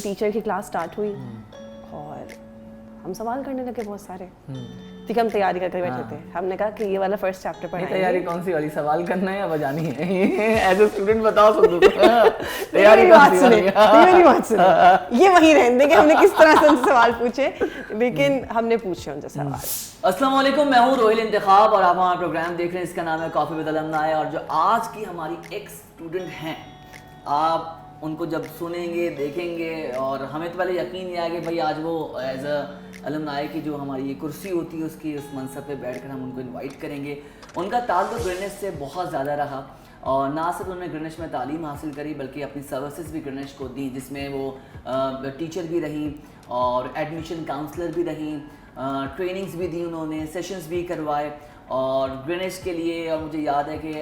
Teacher की class start हुई और हम सवाल करने लगे बहुत सारे, ठीक है, हम तैयारी करके बैठे थे। हमने कहा कि ये वाला फर्स्ट चैप्टर पढ़ाएंगे। तैयारी कौन सी वाली, सवाल करना है या बजानी है? एज ए स्टूडेंट बताओ सब लोग। तैयारी बात सुने, मेरी बात सुने, ये वही रहने कि हमने किस तरह से उनसे सवाल पूछे, लेकिन हमने पूछे उनसे सवाल। अस्सलाम वालेकुम, मैं हूँ रोहिल इंतखाब और आप हमारा प्रोग्राम देख रहे हैं, इसका नाम है कॉफ़ी विद अलमनाई। और जो आज की हमारी एक्स स्टूडेंट हैं, आप उनको जब सुनेंगे देखेंगे और हमें तो पहले यकीन नहीं आया कि भाई आज वो एज अ अलमनाई की जो हमारी ये कुर्सी होती है उसकी उस मनसब पे बैठकर हम उनको इनवाइट करेंगे। उनका ताल्लुक़ ग्रीनिश से बहुत ज़्यादा रहा और ना सिर्फ उन्होंने ग्रीनिश में तालीम हासिल करी बल्कि अपनी सर्विसेज भी ग्रीनिश को दी, जिसमें वो टीचर भी रहीं और एडमिशन काउंसलर भी रहीं, ट्रेनिंग्स भी दी उन्होंने, सेशंस भी करवाए और ग्रीनिश के लिए। और मुझे याद है कि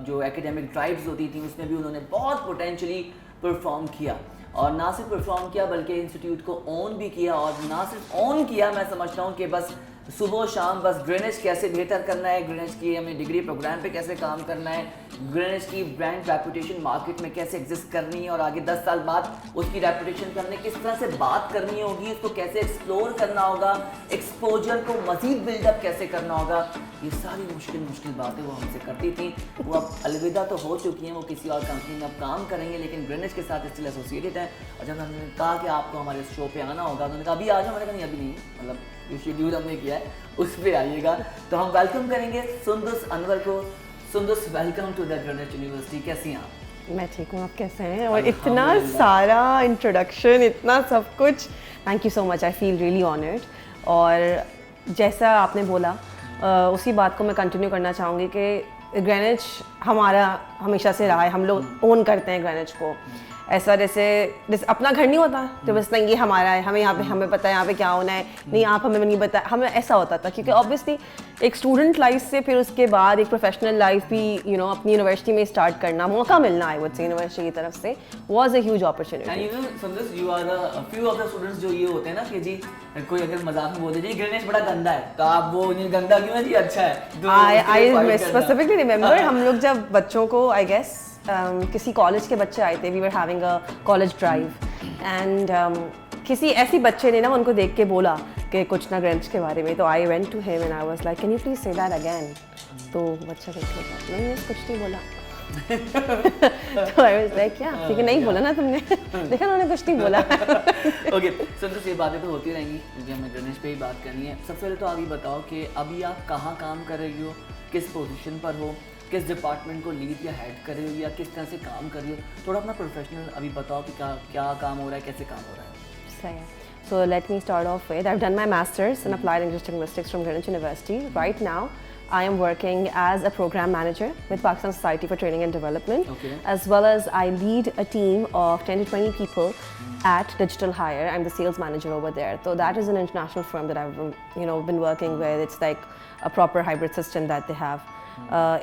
जो एकेडमिक ड्राइव्स होती थी उसमें भी उन्होंने बहुत पोटेंशली परफॉर्म किया और ना सिर्फ परफॉर्म किया बल्कि इंस्टीट्यूट को ओन भी किया। और ना सिर्फ ओन किया, मैं समझता हूँ कि बस सुबह शाम बस ग्रीनिश कैसे बेहतर करना है, ग्रीनिश की हमें डिग्री प्रोग्राम पे कैसे काम करना है, ग्रीनिश की ब्रांड रेपुटेशन मार्केट में कैसे एग्जिस्ट करनी है और आगे 10 साल बाद उसकी रेपुटेशन करने किस तरह से बात करनी होगी, उसको कैसे एक्सप्लोर करना होगा, एक्सपोजर को मज़ीद बिल्डअप कैसे करना होगा, ये सारी मुश्किल बातें वो हमसे करती थी। वो अब अलविदा तो हो चुकी हैं, वो किसी और कंपनी में अब काम करेंगे लेकिन ग्रीनिश के साथ स्टिल एसोसिएटेड हैं। और जब हमने कहा कि आपको हमारे शो पे आना होगा तो उन्होंने कहा अभी आ जाओ। मैंने कहा नहीं अभी नहीं, मतलब जो शेड्यूल हमने किया है उस पर आइएगा। तो हम वेलकम करेंगे सुंदस अनवर को। Sundas, welcome to the Greenwich university. कैसी हैं आप? मैं ठीक हूँ, आप कैसे हैं? और इतना सारा इंट्रोडक्शन, इतना सब कुछ, thank you so much, I feel really honoured. और जैसा आपने बोला उसी बात को मैं कंटिन्यू करना चाहूँगी कि ग्रेनिच हमारा हमेशा से रहा है, हम लोग ओन करते हैं ग्रेनिच को। ऐसा जैसे अपना घर नहीं होता तो बस नहीं ये हमारा है, हमें यहाँ पे हमें पता है यहाँ पे क्या होना है, नहीं आप हमें नहीं पता, हमें ऐसा होता था। क्योंकि ऑब्वियसली एक स्टूडेंट लाइफ से फिर उसके बाद एक प्रोफेशनल लाइफ भी अपनी यूनिवर्सिटी में स्टार्ट करना, मौका मिलना आई वुड से यूनिवर्सिटी की तरफ से was a huge opportunity. Sundas, you are the few of the students जो ये होते हैं ना कि जी कोई अगर मजाक में बोल दे जी ग्रेनिश बड़ा गंदा है तो आप वो नहीं गंदा क्यों है जी, अच्छा है। आई स्पेसिफिकली रिमेंबर हम लोग जब बच्चों को आई गेस किसी कॉलेज के बच्चे आए थे, we were having a college drive and किसी ऐसी बच्चे ने ना उनको देख के बोला कि कुछ ना ग्रेनिच के बारे में। तो I went to him and I was like can you please say that again. तो बच्चा देख लिया, नहीं कुछ नहीं बोला। तो आई वाज लाइक क्या ठीक है, नहीं बोला ना तुमने, देखा उन्होंने कुछ नहीं बोला। ओके सुंदस, ये बातें तो होती रहेंगी क्योंकि हमें ग्रेनिश पे ही बात करनी है। सबसे पहले तो आप ये बताओ कि अभी आप कहाँ काम कर रही हो, किस पोजीशन पर हो, किस डिपार्टमेंट को लीड या हेड कर रही हो या किस तरह से काम कर रही हो, थोड़ा अपना प्रोफेशनल अभी बताओ कि क्या काम हो रहा है, कैसे काम हो रहा है। सही है। So let me start off with, I've done my master's in applied English linguistics from Greenwich University. Right now I am working as a program manager with Pakistan Society for Training and Development, as well as I lead a team of 10 to 20 people at Digital Hire. I'm the sales manager over there. So that is an international firm that I've been working with. It's like a proper hybrid system that they have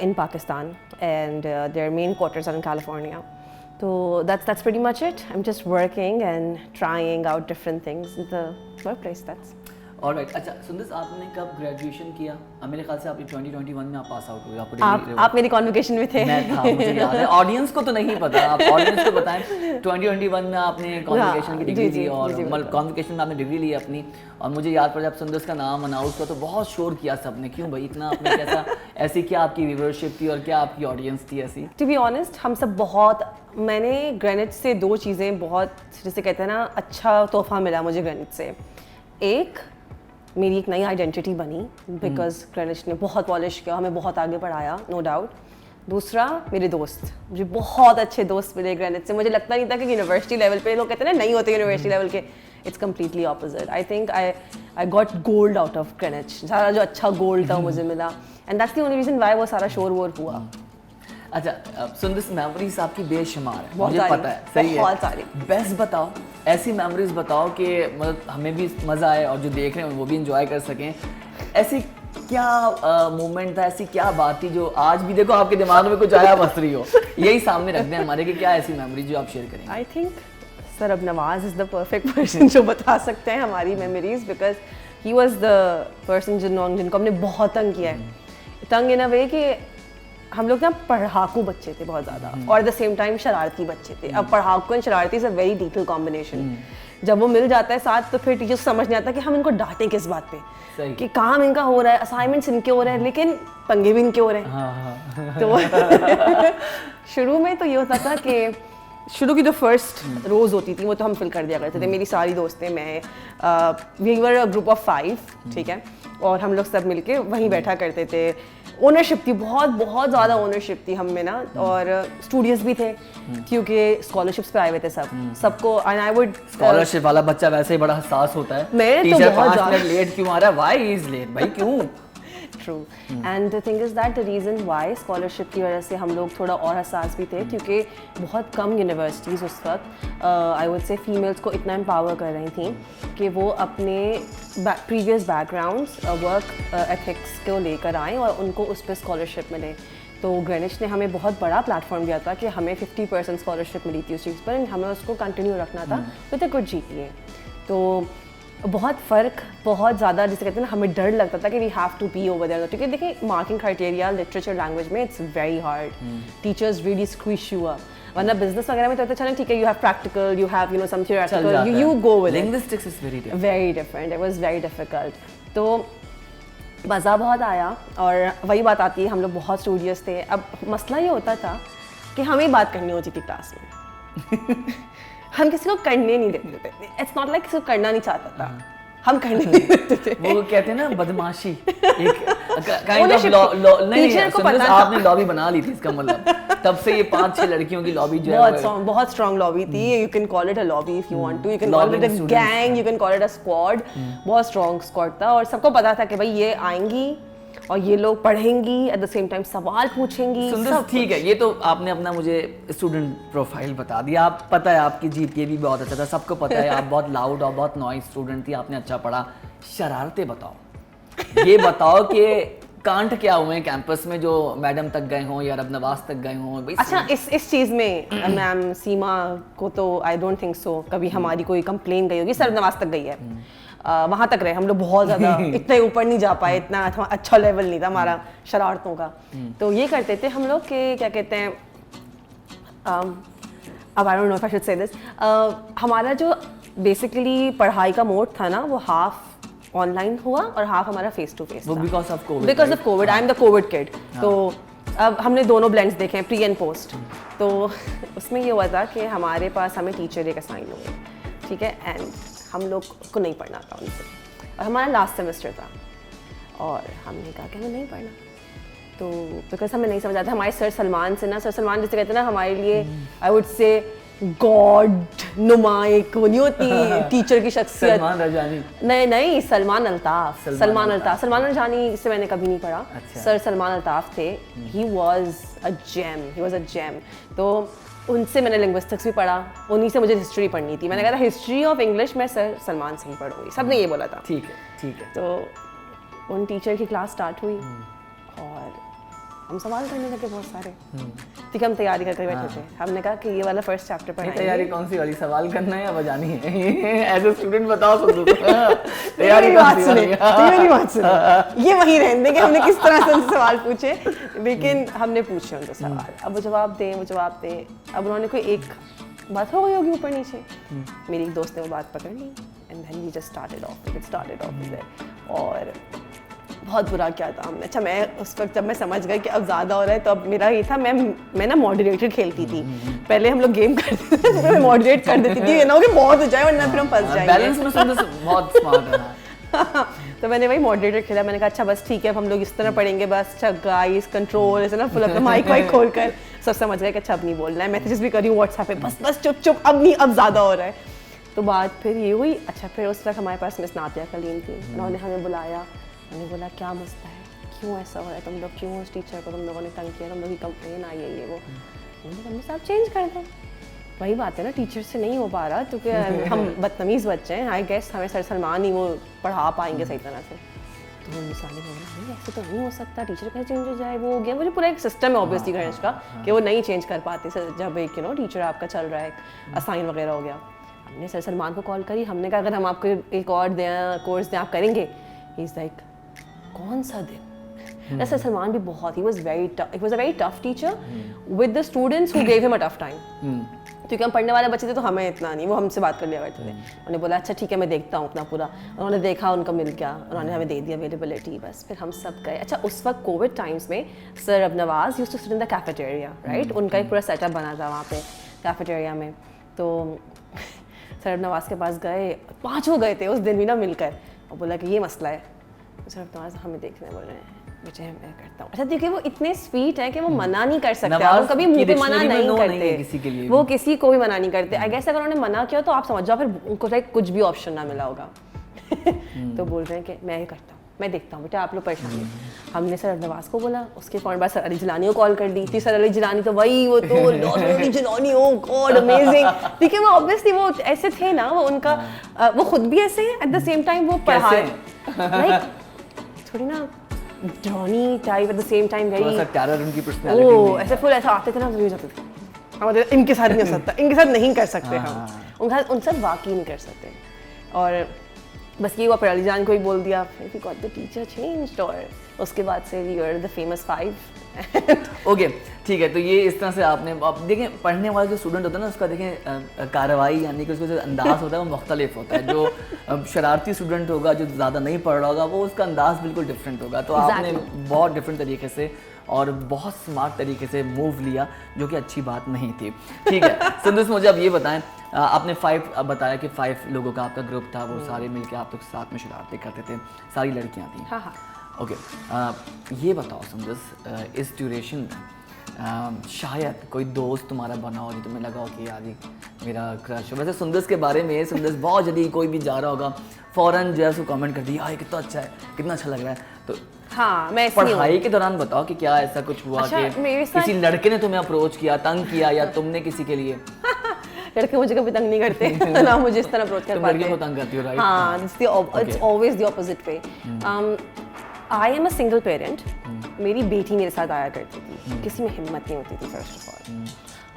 in Pakistan, and their main quarters are in California. So that's pretty much it. I'm just working and trying out different things in the workplace. That's alright. अच्छा सुंदस, आपने कब graduation किया? मेरे ख्याल से आप 2021 में आप पास आउट हुए। आप मेरी कॉन्वोकेशन में थे। मैं था, मुझे याद है। ऑडियंस को तो नहीं पता, आप ऑडियंस को बताएं। 2021 में आपने कॉन्वोकेशन की डिग्री ली और कॉन्वोकेशन में आपने डिग्री ली अपनी। और मुझे याद पड़ा जब सुंदस का नाम अनाउंस हुआ तो बहुत शोर किया सबने, क्यों भाई इतना आपने कैसा, ऐसी क्या आपकी व्यूअरशिप थी और क्या आपकी ऑडियंस थी ऐसी? टू बी ऑनेस्ट हम सब बहुत, मैंने ग्रेनिच से दो चीज़ें बहुत, जैसे कहते हैं ना, अच्छा तोहफा मिला मुझे ग्रेनिच से। एक मेरी एक नई आइडेंटिटी बनी बिकॉज ग्रेनिच ने बहुत पॉलिश किया, हमें बहुत आगे बढ़ाया, नो डाउट। दूसरा मेरे दोस्त, मुझे बहुत अच्छे दोस्त मिले ग्रेनिच से। मुझे लगता नहीं था कि यूनिवर्सिटी लेवल पे, लोग कहते हैं ना नहीं होते यूनिवर्सिटी लेवल के, it's completely opposite. I think I got gold out of Greenwich, सारा जो अच्छा गोल्ड था मुझे मिला, and that's the only reason why वो सारा शोर वोर हुआ। अच्छा सुंदस, मेमोरीज आपकी बेशुमार है, मुझे पता है, सही है, बहुत सारी। बेस्ट बताओ, ऐसी मेमोरीज बताओ कि मतलब हमें भी मज़ा आए और जो देख रहे हैं वो भी इंजॉय कर सकें। ऐसी क्या मोमेंट था, ऐसी क्या बात थी जो आज भी देखो आपके दिमाग में कुछ आया बस रही हो, यही सामने रख दें हमारे कि क्या ऐसी मेमोरीज जो आप शेयर करेंगे? आई थिंक सर अब Nawaz is the perfect person जो बता सकते हैं हमारी memories, because he was the person जिनको हमने बहुत तंग किया है, तंग इन अ वे कि हम लोग ना पढ़ाकू बच्चे थे बहुत ज़्यादा और एट द सेम टाइम शरारती बच्चे थे। अब पढ़ाकू एंड शरारती is a very difficult combination. जब वो मिल जाता है साथ तो फिर टीचर को समझ नहीं आता कि हम इनको डांटें किस बात पे, कि काम इनका हो रहा है, असाइनमेंट्स इनके हो रहे हैं, लेकिन पंगे भी इनके हो रहे हैं। तो शुरू में तो ये होता था कि शुरू की जो फर्स्ट रोज़ होती थी वो तो हम फिल कर दिया करते थे। मेरी सारी दोस्तें, मैं, we were a group of 5, ठीक है, और हम लोग सब मिलके वहीं बैठा करते थे। ओनरशिप थी, बहुत बहुत ज़्यादा ओनरशिप थी हम में ना, और स्टूडियस भी थे क्योंकि स्कॉलरशिप्स पे आए हुए थे सबको। एंड आई वुड, स्कॉलरशिप वाला बच्चा वैसे ही बड़ा हसास होता है। मैं तो टीचर बहुत 5 मिनट लेट क्यों आ रहा है, व्हाई इज लेट, भाई क्यों? True. And the thing is that the reason why scholarship की वजह से हम लोग थोड़ा और हसास भी थे, क्योंकि बहुत कम यूनिवर्सिटीज़ उस वक्त आई वुड से फीमेल्स को इतना एम्पावर कर रही थी कि वो अपने प्रीवियस बैकग्राउंड्स, वर्क एथिक्स को लेकर आएँ और उनको उस पर स्कॉलरशिप मिले। तो ग्रेनिच ने हमें बहुत बड़ा प्लेटफॉर्म दिया था कि हमें 50% स्कॉलरशिप मिली थी उस चीज़ पर, हमें उसको कंटिन्यू रखना था विद अ गुड GPA। तो बहुत फ़र्क, बहुत ज़्यादा, जिसे कहते हैं ना, हमें डर लगता था कि we have to be over there, क्योंकि देखिए मार्किंग क्राइटेरिया लिटरेचर लैंग्वेज में it's very hard, teachers really squish you up. वरना बिजनेस वगैरह में तो होता है ठीक है, you have practical, you have you know some theoretical, you go with linguistics is very different, it was very difficult. तो मज़ा बहुत आया, और वही बात आती है, हम लोग बहुत स्टूडियस थे। अब मसला ये होता था कि हमें बात करनी होती थी क्लास में हम किसी को करने नहीं देते थे। इट्स नॉट लाइक किसी को करना नहीं चाहता था, हम करने नहीं देते थे। वो कहते हैं ना बदमाशी, एक काइंड ऑफ टीचर को पता था, आपने लॉबी बना ली थी, इसका मतलब तब से ये 5-6 लड़कियों की लॉबी जो है बहुत स्ट्रांग लॉबी थी। You can call it a lobby if you want to, you can call it a gang, you can call it a squad. बहुत स्ट्रांग स्क्वाड था, और सबको पता था कि भाई ये आएंगी और ये लोग पढ़ेंगी, एट द सेम टाइम सवाल पूछेंगी। सुंदर, ठीक है, ये तो आपने अपना मुझे स्टूडेंट प्रोफाइल बता दिया। आप पता है आपकी GPA भी बहुत अच्छा था, सबको पता है आप बहुत लाउड और बहुत नॉइज स्टूडेंट थी, आपने अच्छा पढ़ा। शरारतें बताओ, ये बताओ कि कांड क्या हुए हैं कैंपस में जो मैडम तक गए हों या रब नवाज तक गए हों? अच्छा, इस चीज़ में मैम सीमा को तो आई डोंट थिंक सो कभी हमारी कोई कंप्लेन गई होगी। सर नवाज तक गई है, वहाँ तक रहे हम लोग, बहुत ज़्यादा इतने ऊपर नहीं जा पाए, इतना अच्छा लेवल नहीं था हमारा शरारतों का। तो ये करते थे हम लोग के, क्या कहते हैं, अब I don't know if I should say this, हमारा जो बेसिकली पढ़ाई का मोड था ना, वो हाफ ऑनलाइन हुआ और हाफ हमारा फेस टू फेस था, because of Covid. I am the Covid kid. तो अब हमने दोनों ब्लेंड्स देखे हैं, प्री एंड पोस्ट। तो उसमें ये हुआ था कि हमारे पास हमें टीचर एक असाइन हुए, ठीक है, एंड हम लोग को नहीं पढ़ना था उनसे, और हमारा लास्ट सेमेस्टर था, और हमने कहा कि हमें नहीं पढ़ना। तो बिकॉज हमें नहीं समझ आता, हमारे सर सलमान से ना, सर सलमान जैसे कहते हैं ना, हमारे लिए आई वुड से गॉड नुमा, एक वो नहीं होती टीचर की शख्सियत। सलमान रजानी नहीं, सलमान अल्ताफ। सलमान रजानी से मैंने कभी नहीं पढ़ा। अच्छा। सर सलमान अल्ताफ थे, ही वॉज अ जेम। तो उनसे मैंने लिंग्विस्टिक्स भी पढ़ा, उन्हीं से मुझे हिस्ट्री पढ़नी थी। मैंने कहा था हिस्ट्री ऑफ इंग्लिश मैं सर सलमान से ही पढ़ूंगी, सबने ये बोला था। ठीक है। तो उन टीचर की क्लास स्टार्ट हुई और हम सवाल करने लगे बहुत सारे, ठीक है, हम तैयारी करके बैठे थे। हमने कहा कि ये वाला फर्स्ट चैप्टर पढ़ाएंगे। तैयारी कौन सी वाली, सवाल करना है या बजानी है? एज ए स्टूडेंट बताओ सुन। तैयारी मेरी बात सुने, ये वहीं रहने देंगे हमने किस तरह से उनसे सवाल पूछे, लेकिन हमने पूछे उनसे सवाल, अब वो जवाब दें। अब उन्होंने कोई एक बात हो गई होगी ऊपर नीचे, मेरी एक दोस्त ने वो बात पकड़ ली, and then we just started off और बहुत बुरा किया था हमने। अच्छा, मैं उस वक्त जब मैं समझ गई कि अब ज़्यादा हो रहा है, तो अब मेरा ये था, मैं ना मॉडरेटर खेलती थी। पहले हम लोग गेम करते थे तो मैं मॉडरेट कर देती थी, ये ना हो कि बहुत हो जाए वरना फिर हम फंस जाएंगे। बैलेंस में सुंदर बहुत स्मार्ट है। तो मैंने वही मॉडरेटर खेला। मैंने कहा अच्छा बस ठीक है, अब हम लोग इस तरह पढ़ेंगे, बस अच्छा गाइस कंट्रोल, ऐसे ना फुल अपना माइक वाइक खोल कर सब समझ गए कि अच्छा अब नहीं बोलना है। मैसेजेस भी कर रही हूँ व्हाट्सएप पे, बस चुप अब नहीं, अब ज़्यादा हो रहा है। तो बात फिर ये हुई। अच्छा, फिर उस वक्त हमारे पास मिस नातिया कलीम थी, उन्होंने हमें बुलाया, मैंने बोला क्या मसला है, क्यों ऐसा हो रहा है, तुम लोग क्यों उस टीचर को तुम लोगों ने तंग किया, तुम लोग की कंप्लेन आई है ये वो। मैंने साहब चेंज कर दें। वही बात है ना, टीचर से नहीं हो पा रहा क्योंकि हम बदतमीज़ बच्चे हैं। आई गेस हमें सर सलमान ही वो पढ़ा पाएंगे सही तरह से। तो वो मिसालें बोला नहीं ऐसे तो नहीं हो सकता, टीचर कैसे चेंज हो जाए, वो हो गया। मुझे पूरा एक सिस्टम है ऑब्वियसली गणेश का कि वो नहीं चेंज कर पाते सर, जब एक टीचर आपका चल रहा है, असाइन वगैरह हो गया। हमने सर सलमान को कॉल करी, हमने कहा अगर हम आपको एक और दें कोर्स दें आप करेंगे? ही इज़ लाइक कौन सा दिन? सर सलमान भी बहुत, he was a very tough teacher with the students who gave him a tough time. क्योंकि हम पढ़ने वाले बच्चे थे तो हमें इतना नहीं, वो हमसे बात कर लिया करते थे. उन्होंने बोला अच्छा ठीक है मैं देखता हूँ अपना पूरा. उन्होंने देखा, उनको मिल गया, उन्होंने हमें दे दिया अवेलेबिलिटी, बस फिर हम सब गए. अच्छा उस वक्त कोविड टाइम्स में sir Abnawaz used to sit in the cafeteria, right. उनका एक पूरा सेटअप बना था वहाँ पे कैफेटेरिया में. तो सर अबनवाज के पास गए, 5 हो गए थे उस दिन भी ना मिलकर, और बोला कि ये मसला है. सर अबनवाज हमें देखने बोल रहे हैं, मुझे मैं करता हूँ. अच्छा देखिए वो इतने स्वीट है कि वो मना नहीं कर सकते, वो कभी मुंह पे मना नहीं करते, किसी के लिए वो किसी को भी मना नहीं करते. आई गेस अगर उन्होंने मना किया तो आप समझ जाओ फिर उनको लाइक कुछ भी ऑप्शन ना मिला होगा. तो बोल रहे हैं कि मैं ही करता हूँ, मैं देखता हूँ बेटा आप लोग परेशान नहीं. हमने सर अबनवाज को बोला, उसके फौरन बाद सर अली जिलानी को कॉल कर दी थी. सर अली जिलानी तो वही वो तो अली जिलानी, ओ गॉड अमेजिंग. देखिए वो ऑब्वियसली वो ऐसे थे ना, वो उनका वो खुद भी ऐसे हैं, एट द सेम टाइम वो पढ़ाए लाइक थोड़ी ना droney type, at the same time very थोड़ा सा टेरर उनकी पर्सनालिटी में. ऐसे फुल ऐसा आते थे ना तो जाते थे हमारे इनके साथ नहीं हो सकता, इनके साथ नहीं कर सकते हम, उनसे वाकई नहीं कर सकते. और बस ये हुआ, पर अली जान को ही बोल दिया, फिर we got the teacher changed और उसके बाद से we were the famous 5. Okay ठीक है. तो ये इस तरह से आपने, अब देखें पढ़ने वाला जो स्टूडेंट होता है ना उसका देखें कार्रवाई यानी कि उसका जो अंदाज़ होता है वो मुख्तलिफ होता है. जो शरारती स्टूडेंट होगा, जो ज़्यादा नहीं पढ़ रहा होगा, वो उसका अंदाज़ बिल्कुल डिफरेंट होगा. तो आपने बहुत डिफरेंट तरीके से और बहुत स्मार्ट तरीके से मूव लिया, जो कि अच्छी बात नहीं थी. ठीक है सुंदर मुझे अब ये बताएं, आपने 5 बताया कि 5 लोगों का आपका ग्रुप था, वो सारे मिलके आप लोग साथ में शरारतें करते थे, सारी लड़कियाँ थी. हाँ हाँ. ओके ये बताओ सुंदर, इस ड्यूरेशन में शायद कोई दोस्त तुम्हारा बना हो जो तुम्हें लगा हो कि यार ये मेरा क्रश हो. वैसे सुंदर के बारे में सुंदर बहुत जल्दी कोई भी जा रहा होगा फ़ौरन जो है उसको कमेंट कर दिया, ये कितना अच्छा है, कितना अच्छा लग रहा है. तो हाँ मैं पढ़ाई के दौरान बताओ कि क्या ऐसा कुछ हुआ अच्छा, कि किसी लड़के ने तुम्हें अप्रोच किया, तंग किया, या तुमने किसी के लिए? लड़के मुझे कभी तंग नहीं करते ना मुझे इस तरह अप्रोच कर पाते. लड़कियों को तंग करती हो, राइट? हाँ it's always the opposite way. I am a single parent. मेरी बेटी मेरे साथ आया करती थी, किसी में हिम्मत नहीं होती थी फर्स्ट ऑफ ऑल.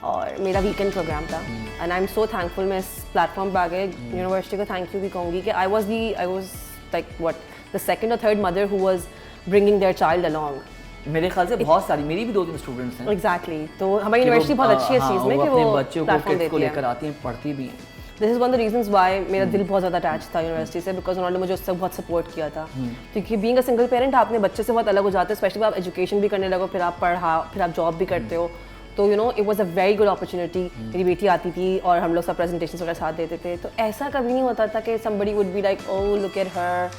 और मेरा वीकेंड प्रोग्राम था and I am so thankful. मैं इस प्लेटफॉर्म पर आ गए यूनिवर्सिटी को थैंक यू भी कहूँगी कि I was like what the second और third mother who was bringing their child along. मेरे ख्याल से बहुत सारी, मेरी भी 2-3 स्टूडेंट्स हैं. एग्जैक्टली. तो हमारी यूनिवर्सिटी बहुत अच्छी है इस चीज़ में कि वो बच्चों को लेकर आती हैं, पढ़ती भी हैं. This is one of the reasons why मेरा दिल बहुत ज़्यादा अटैच था यूनिवर्सिटी से, बिकॉज उन्होंने मुझे उससे बहुत सपोर्ट किया था. क्योंकि बीइंग अ सिंगल पेरेंट आप अपने बच्चे से बहुत अलग हो जाते हैं, स्पेशली आप एजुकेशन भी करने लगो, फिर आप जॉब भी करते हो. तो you know it was a very good opportunity. मेरी बेटी आती थी और हम लोग सब प्रेजेंटेशंस वगैरह साथ देते थे. तो ऐसा कभी नहीं होता था कि somebody would be like oh look at her,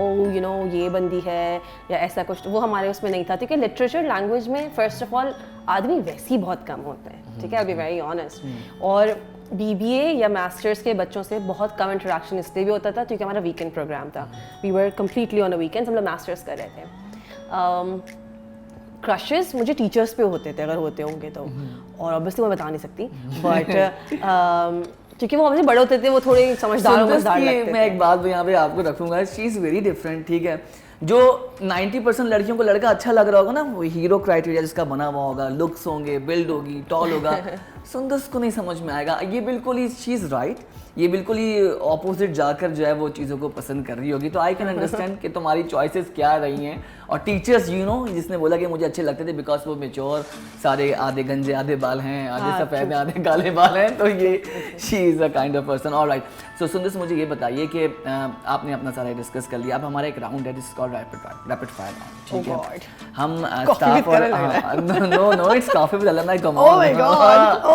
oh you know ये बंदी है या ऐसा कुछ. वो हमारे उसमें नहीं था, क्योंकि लिटरेचर लैंग्वेज में फर्स्ट ऑफ ऑल आदमी वैसे ही बहुत कम होता है. ठीक है, आई बी वेरी ऑनेस्ट. और BBA या मास्टर्स के बच्चों से बहुत कम इंटरेक्शन इसलिए भी होता था क्योंकि हमारा वीकेंड प्रोग्राम था. We were completely on a weekends, हम लोग मास्टर्स कर रहे थे. क्रशेस मुझे टीचर्स पे होते थे अगर होते होंगे तो, और ऑब्वियसली मैं बता नहीं सकती, बट क्योंकि वो हमसे बड़े होते थे, वो थोड़े समझदार लगते थे. मैं एक बात यहाँ पे आपको रखूँगा, शी इज़ वेरी डिफरेंट. ठीक है, जो 90% लड़कियों को लड़का अच्छा लग रहा होगा ना, वो हीरो क्राइटेरिया जिसका बना हुआ होगा, लुक्स होंगे, बिल्ड होगी, टॉल होगा, सुंदर को नहीं समझ में आएगा. ये बिल्कुल ही शी इज़ राइट, ये बिल्कुल ही ऑपोजिट जाकर जो है वो चीज़ों को पसंद कर रही होगी. तो आई कैन अंडरस्टैंड कि तुम्हारी चॉइसेस क्या रही हैं. और टीचर्स यू नो जिसने बोला कि मुझे अच्छे लगते थे बिकॉज वो मेच्योर, सारे आधे गंजे आधे बाल हैं, आधे सफ़ेद आधे काले बाल हैं, तो ये she is a kind of person. Alright. So सुंदर मुझे ये बताइए कि आपने अपना सारा डिस्कस कर लिया. अब हमारा एक राउंड है जिसका रैपिड फायर राउंड. ठीक है, हम स्टाफ और no it's coffee with alumni, come on. Oh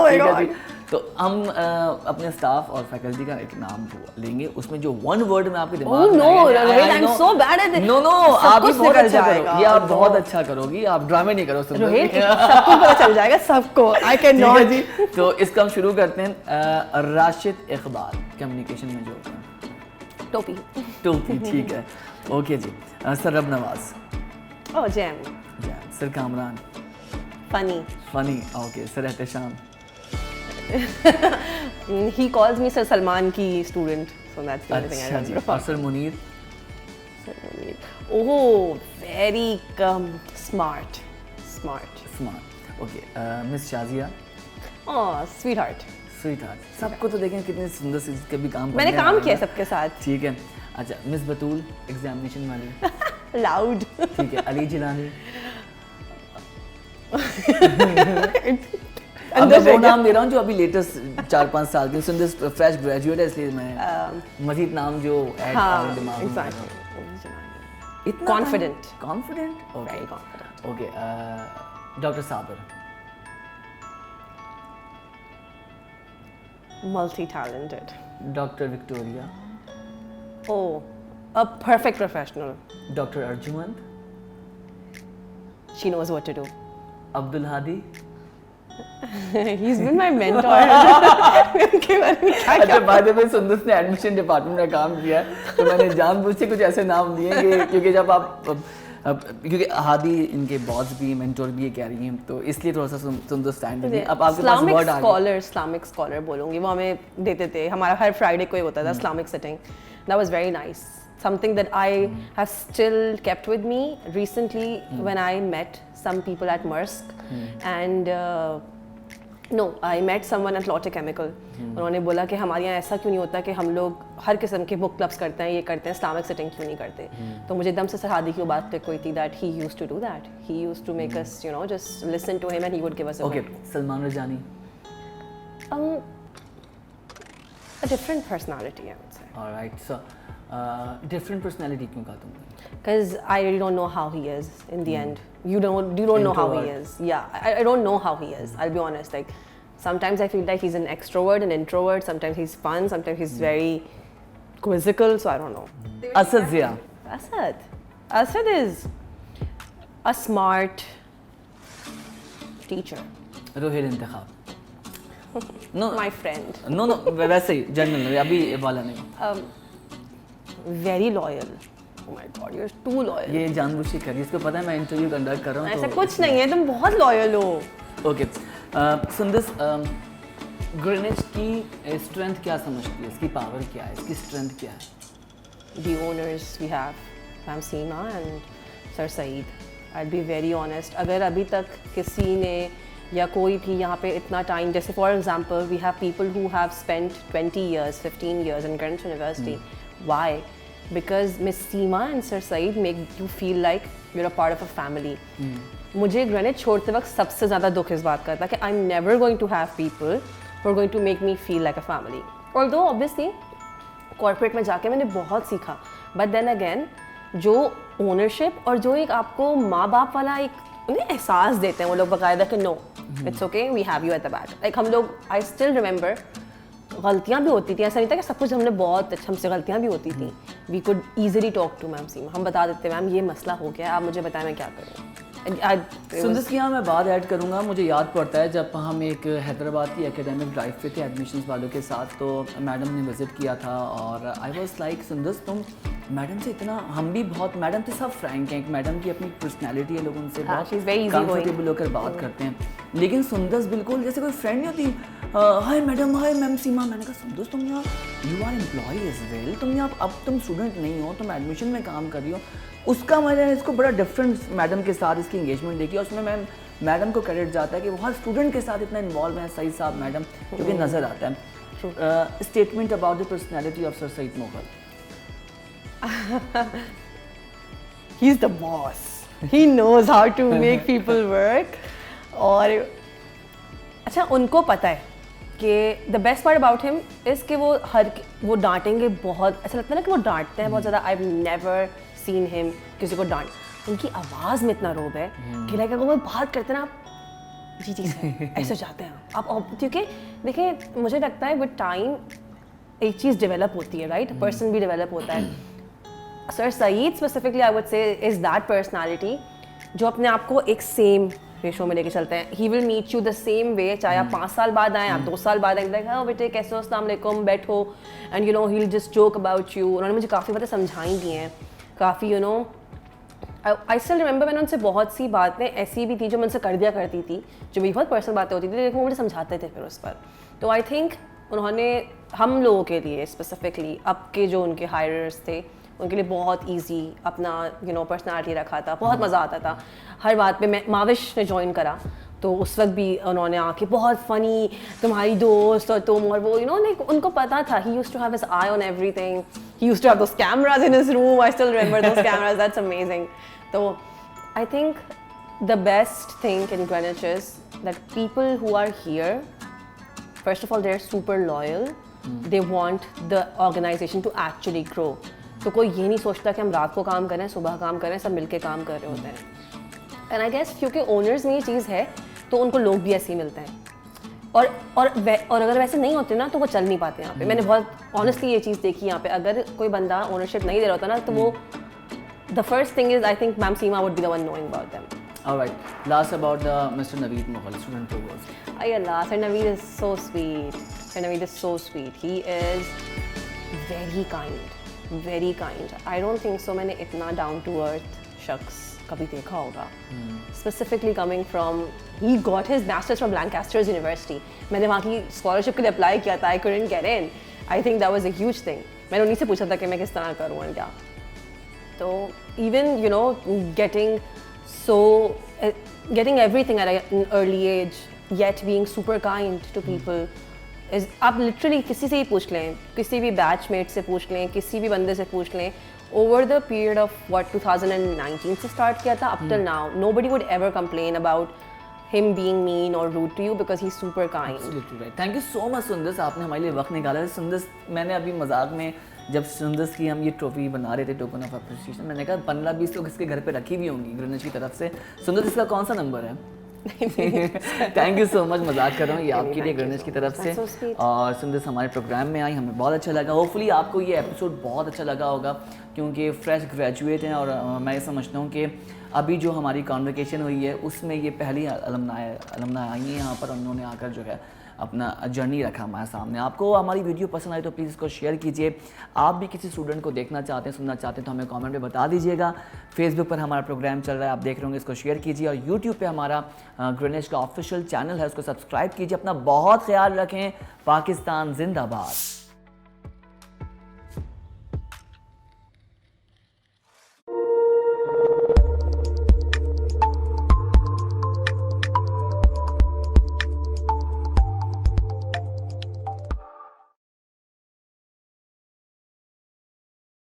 my god. तो हम अपने स्टाफ और फैकल्टी का एक नाम लेंगे, उसमें जो वन वर्ड में आपके दिमाग में नो आप भी बहुत अच्छा करोगी, आप बहुत अच्छा करोगी, आप ड्रामे नहीं करो. रोहित सबको पता चल जाएगा, सबको. आई कैन नॉट जी. तो इसका हम शुरू करते हैं. राशिद इकबाल कम्युनिकेशन में जो होता है, टोपी. ठीक है, ओके जी. Sir Abnawaz. Oh jam. Sir Kamran. Funny. Okay. Sir Ehtesham. He calls me Sir Salman की student, so that's the only thing I remember. और sir Munir. Oh, very smart. Okay. Miss Shazia. Oh, sweetheart. सबको तो देखें कितने सुंदर से कभी काम. मैंने काम किया सबके साथ. ठीक है. अच्छा, मिस बतूल एग्जामिनेशन वाली. लाउड. ठीक है, अली जिलानी. अब मैं वो नाम दे रहा हूँ जो अभी लेटेस्ट 4-5 साल के सुन दिस फ्रेश ग्रेजुएट है, इसलिए मैं मजीद नाम जो ऐड हाँ, दिमाग में. exactly. इतना Confident. Confident. Okay Very confident. Okay. Doctor साबर. Multi-talented. Doctor Victoria. Oh, a perfect professional. Doctor Arjumand. She knows what to do. Abdul Hadi. He's been my mentor. उनके बारे में क्या अच्छा, बाद में सुंदर ने एडमिशन डिपार्टमेंट में काम किया है, तो मैंने जानबूझ से कुछ ऐसे नाम दिए क्योंकि जब आप क्योंकि हादी इनके बॉस भी मेंटोर भी कह रही हैं, तो इसलिए थोड़ा सा सुंदर स्टैंड है. अब आपके पास वर्ड आ गया. Islamic scholar बोलूँगी, वो हमें देते थे. हमारा हर फ्राइडे को ही होता था Islamic sitting. That was very nice. Something that I have still kept with me recently when I met some people at Maersk and no, I met someone at Lotte Chemical. उन्होंने बोला कि हमारे यहाँ ऐसा क्यों नहीं होता कि हम लोग हर किस्म के बुक क्लब्स करते हैं, ये करते हैं, Islamic sitting क्यों नहीं करते. तो मुझे एकदम से सरहादी की बात क्लिक हुई थी that he used to do that. He used to make us, you know, just listen to him and he would give us a Okay, book. Salman Rajani. A different personality, I would say. Alright, so different personality क्यों कहा तुमने? Because I really don't know how he is in the end. You don't know how he Introvert. is. Yeah, I don't know how he is. I'll be honest. Like sometimes I feel like he's an extrovert, an introvert. Sometimes he's fun. Sometimes he's very quizzical. So I don't know. Asad Zia. Asad is a smart teacher. Rohail इंतखाब. No, My friend. no, वैसे ही general, अभी वाला नहीं. Very loyal. Oh my God, you're too loyal. ये जानबूझ के करिए, इसको पता है मैं इंटरव्यू कंडक्ट कर रहा हूँ. ऐसा कुछ नहीं है, तुम बहुत लॉयल हो. ओके. सुंदस, ग्रेनेड की स्ट्रेंथ क्या समझती है, इसकी पावर क्या है, इसकी स्ट्रेंथ क्या है? The owners we have, Ma'am Seema and Sir Saeed. I'll be very honest. अगर अभी तक किसी ने या कोई भी यहाँ पे इतना टाइम, जैसे for example, we have people who have spent 20 years, 15 years in Greenwich University. Why? Because Miss Seema and Sir Saeed make you feel like you're a part of a family. मुझे grenade छोड़ते वक्त सबसे ज़्यादा दुख इस बात का था कि I'm never going to have people who are going to make me feel like a family. Although obviously corporate में जाके मैंने बहुत सीखा, बट देन अगेन जो ओनरशिप और जो एक आपको माँ बाप वाला एक उन्हें एहसास देते हैं वो लोग बाकायदा कि no it's okay we have you at the back. Like हम लोग आई स्टिल रिमेंबर गलतियाँ भी होती थी, ऐसा नहीं था कि सब कुछ हमने बहुत अच्छा, हमसे गलतियाँ भी होती थी. We could easily talk to ma'am Seema, हम बता देते मैम ये मसला हो गया, आप मुझे बताएं मैं क्या करूँ. सुंदस की यहाँ मैं बात ऐड करूँगा. मुझे याद पड़ता है जब हम एक हैदराबाद की एकेडमिक ड्राइव पे थे एडमिशन्स वालों के साथ, तो मैडम ने विज़िट किया था और आई वाज लाइक सुंदस तुम मैडम से इतना, हम भी बहुत, मैडम से सब फ्रैंक हैं, मैडम की अपनी पर्सनैलिटी है, लोग उनसे बहुत कंफर्टेबल होकर बात करते हैं. लेकिन सुंदस बिल्कुल जैसे कोई फ्रेंड नहीं होती. Hi madam, hi ma'am Seema. मैंने कहा सुंदस तुम यहाँ you are employ as well, तुम यहाँ अब तुम स्टूडेंट नहीं हो, तुम एडमिशन में काम कर रही हो. उसका मैंने इसको बड़ा डिफरेंट मैडम के साथ इसकी इंगेजमेंट देखी और उसमें मैडम को क्रेडिट जाता है कि वो हर स्टूडेंट के साथ इतना इन्वॉल्व है. सही साहब मैडम क्योंकि नज़र आता है. Statement about the personality of sir Saeed Mughal. He's the boss. He knows how to make people work. और अच्छा उनको पता है कि the best part about him is कि वो डांटेंगे बहुत, ऐसा लगता है ना कि वो डांटते हैं बहुत ज़्यादा. I've never seen him किसी को डांट. उनकी आवाज़ में इतना रोब है कि लाइक अगर वो बात करते हैं ना आप जी जी सर ऐसे जाते हैं आप, क्योंकि देखिए मुझे लगता है विद टाइम एक चीज़ डेवलप होती है, राइट, पर्सन भी डेवलप होता है. Sir Saeed specifically I would say is that personality जो अपने आप को एक सेम रेशो में लेके चलते हैं. He will meet you the same way, चाहे आप 5 साल बाद आएँ, आप 2 साल बाद आएँ, लाइक हाँ बेटे कैसे हो, अस्सलाम वालेकुम, बैठो, and you know he will just joke about you. उन्होंने मुझे काफ़ी बातें समझाई दी हैं, काफ़ी you know I still remember. मैंने उनसे बहुत सी बातें ऐसी भी थी जो मैं उनसे कर दिया करती थी, जो मेरी बहुत पर्सनल बातें होती थी, लेकिन वो मुझे समझाते थे फिर उस पर. तो आई थिंक उन्होंने हम लोगों के लिए स्पेसिफिकली अब के जो उनके हायरर्स थे उनके लिए बहुत इजी अपना यू नो पर्सनालिटी रखा था. बहुत मज़ा आता था हर बात पे. मैं माविश ने ज्वाइन करा, तो उस वक्त भी उन्होंने आके बहुत फ़नी, तुम्हारी दोस्त और तुम और वो, लाइक उनको पता था. He used to have his eye on everything. He used to have those cameras in his room. I still remember those cameras. That's amazing. तो I think the best thing in Greenwich is that people who are here, first of all, they're super loyal. They want the organization to actually grow. तो कोई ये नहीं सोचता कि हम रात को काम करें, सुबह काम करें, सब मिलके काम कर रहे होते हैं. एंड आई गेस क्योंकि ओनर्स में ये चीज़ है तो उनको लोग भी ऐसे ही मिलते हैं. और अगर वैसे नहीं होते ना तो वो चल नहीं पाते यहाँ पे. मैंने बहुत ऑनेस्टली ये चीज़ देखी यहाँ पे. अगर कोई बंदा ओनरशिप नहीं दे रहा होता ना तो वो the first thing is I think ma'am Seema would be the one knowing about them. Alright, last about Mr. Naveed Mughal, student provost. Ay Allah, Sir Naveed is so sweet. Sir Naveed is so sweet. He is very kind. Very kind. I don't think so मैंने इतना down to earth शख्स कभी देखा होगा. Specifically coming from, he got his masters from Lancaster's University. मैंने वहाँ की scholarship के लिए apply किया था. I couldn't get in. I think that was a huge thing. मैंने उन्हीं से पूछा था कि मैं किस तरह करूँ और क्या. तो even getting everything at an early age, yet being super kind to people is, आप literally किसी से ही पूछ लें, किसी भी बैचमेट से पूछ लें, किसी भी बंदे से पूछ लें, over the period of what 2019 से start किया था up till now, nobody would ever complain about him being mean or rude to you because he's super kind. Absolutely right. Thank you so much Sundas, आपने हमारे लिए वक्त निकाला है. सुंदस, मैंने अभी मजाक में जब सुंदस की हम ये ट्रॉफी बना रहे थे टोकन ऑफ अप्रिसिएशन, मैंने कहा 15-20 लोग इसके घर पे रखी हुई होंगी ग्रीनिच की तरफ से. सुंदस, इसका कौन सा नंबर है? थैंक यू सो मच, मजाक कर रहा हूँ, ये आपके लिए ग्रीनिच की तरफ से. और सुंदस हमारे प्रोग्राम में आई, हमें बहुत अच्छा लगा. होपफुली आपको ये एपिसोड बहुत अच्छा लगा होगा क्योंकि फ्रेश ग्रेजुएट हैं और मैं ये समझता हूँ कि अभी जो हमारी कॉन्वोकेशन हुई है उसमें ये पहली अलमना आई हैं यहाँ पर. उन्होंने आकर जो है अपना जर्नी रखा हमारे सामने. आपको हमारी वीडियो पसंद आई तो प्लीज़ इसको शेयर कीजिए. आप भी किसी स्टूडेंट को देखना चाहते हैं, सुनना चाहते हैं तो हमें कमेंट में बता दीजिएगा. फेसबुक पर हमारा प्रोग्राम चल रहा है, आप देख रहे होंगे, इसको शेयर कीजिए. और यूट्यूब पे हमारा ग्रीनिच का ऑफिशियल चैनल है, उसको सब्सक्राइब कीजिए. अपना बहुत ख्याल रखें. पाकिस्तान जिंदाबाद.